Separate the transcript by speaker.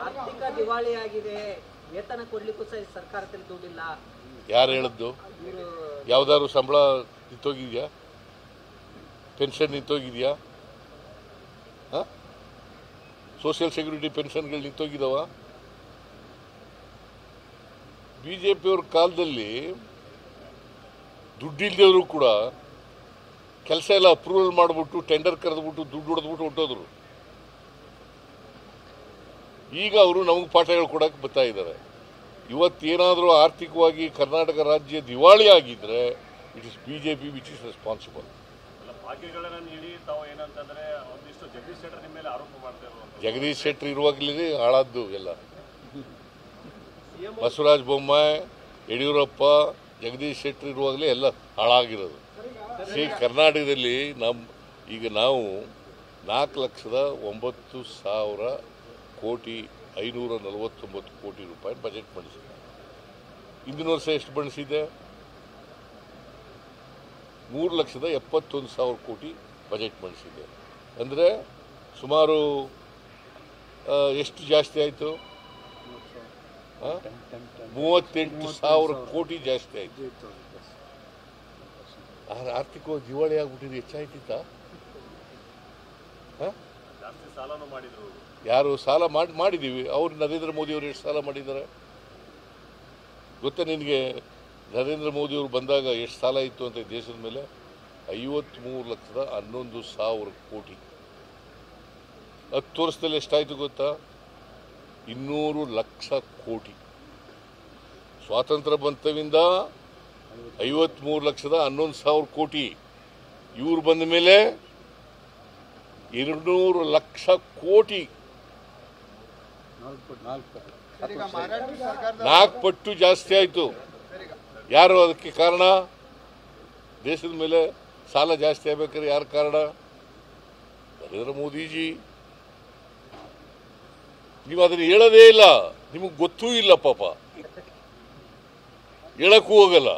Speaker 1: ಆರ್ಥಿಕ ದಿವಾಳಿ ಆಗಿದೆ, ವೇತನ ಕೊಡ್ಲಿಕ್ಕೂ ಸಹ ಸರ್ಕಾರದಲ್ಲಿ ದುಡ್ಡಿಲ್ಲ.
Speaker 2: ಯಾರು ಹೇಳಿದ್ದು? ಯಾವ್ದಾದ್ರು ಸಂಬಳ ನಿಂತೋಗಿದ್ಯಾ? ಪೆನ್ಷನ್ ನಿಂತೋಗಿದ್ಯಾ? ಸೋಷಿಯಲ್ ಸೆಕ್ಯೂರಿಟಿ ಪೆನ್ಷನ್ಗಳು ನಿಂತೋಗಿದಾವ? ಬಿಜೆಪಿಯವ್ರ ಕಾಲದಲ್ಲಿ ದುಡ್ಡಿಲ್ದವರು ಕೂಡ ಕೆಲಸ ಎಲ್ಲ ಅಪ್ರೂವಲ್ ಮಾಡಿಬಿಟ್ಟು ಟೆಂಡರ್ ಕರೆದ್ಬಿಟ್ಟು ದುಡ್ಡು ಹೊಡೆದ್ಬಿಟ್ಟು ಹೊಟ್ಟೋದ್ರು. ಈಗ ಅವರು ನಮಗೆ ಪಾಠ ಹೇಳ್ಕೊಡಕ್ಕೆ ಬರ್ತಾ ಇದ್ದಾರೆ. ಇವತ್ತೇನಾದರೂ ಆರ್ಥಿಕವಾಗಿ ಕರ್ನಾಟಕ ರಾಜ್ಯ ದಿವಾಳಿ ಆಗಿದ್ರೆ it is BJP which is responsible. Jagadish Shettar ಇರುವಾಗಲೇ ಹಾಳಾದ್ದು ಎಲ್ಲ. ಬಸವರಾಜ ಬೊಮ್ಮಾಯಿ, ಯಡಿಯೂರಪ್ಪ, ಜಗದೀಶ್ ಶೆಟ್ಟರ್ ಇರುವಾಗಲೇ ಎಲ್ಲ ಹಾಳಾಗಿರೋದು. ಕರ್ನಾಟಕದಲ್ಲಿ ಈಗ ನಾವು 4,09,549 ಕೋಟಿ ರೂಪಾಯಿ ಬಜೆಟ್ ಮಂಡಿಸಿದೆ. ಹಿಂದಿನ ವರ್ಷ ಎಷ್ಟು ಮಂಡಿಸಿದೆ? 3,71,000 ಕೋಟಿ ಬಜೆಟ್ ಮಂಡಿಸಿದೆ. ಅಂದರೆ ಸುಮಾರು ಎಷ್ಟು ಜಾಸ್ತಿ ಆಯಿತು? 38,000 ಕೋಟಿ ಜಾಸ್ತಿ ಆಯಿತು. ಆರ್ಥಿಕವಾಗಿ ದಿವಾಳಿ ಆಗ್ಬಿಟ್ಟಿದೆ. ಹೆಚ್ಚಾಯ್ತಿತ್ತ? ಯಾರು ಸಾಲ ಮಾಡಿದ್ದೀವಿ? ಅವ್ರು ನರೇಂದ್ರ ಮೋದಿ ಅವರು ಎಷ್ಟು ಸಾಲ ಮಾಡಿದ್ದಾರೆ ಗೊತ್ತಾ ನಿನಗೆ? ನರೇಂದ್ರ ಮೋದಿ ಅವರು ಬಂದಾಗ ಎಷ್ಟು ಸಾಲ ಇತ್ತು ಅಂತ ದೇಶದ ಮೇಲೆ? 53,11,000 ಕೋಟಿ. 10 ವರ್ಷದಲ್ಲಿ ಎಷ್ಟಾಯಿತು ಗೊತ್ತಾ? 200 ಲಕ್ಷ ಕೋಟಿ. ಸ್ವಾತಂತ್ರ್ಯ ಬಂತವಿಂದ 53,11,000 ಕೋಟಿ. ಇವ್ರು ಬಂದ ಮೇಲೆ 200 ಲಕ್ಷ ಕೋಟಿ, 4 ಪಟ್ಟು ಜಾಸ್ತಿ ಆಯಿತು. ಯಾರು ಅದಕ್ಕೆ ಕಾರಣ? ದೇಶದ ಮೇಲೆ ಸಾಲ ಜಾಸ್ತಿ ಆಗ್ಬೇಕಾದ್ರೆ ಯಾರು ಕಾರಣ? ನರೇಂದ್ರ ಮೋದಿಜಿ. ನೀವು ಅದನ್ನು ಹೇಳೋದೇ ಇಲ್ಲ, ನಿಮಗೆ ಗೊತ್ತೂ ಇಲ್ಲ, ಪಾಪ ಹೇಳಕ್ಕೂ ಹೋಗಲ್ಲ.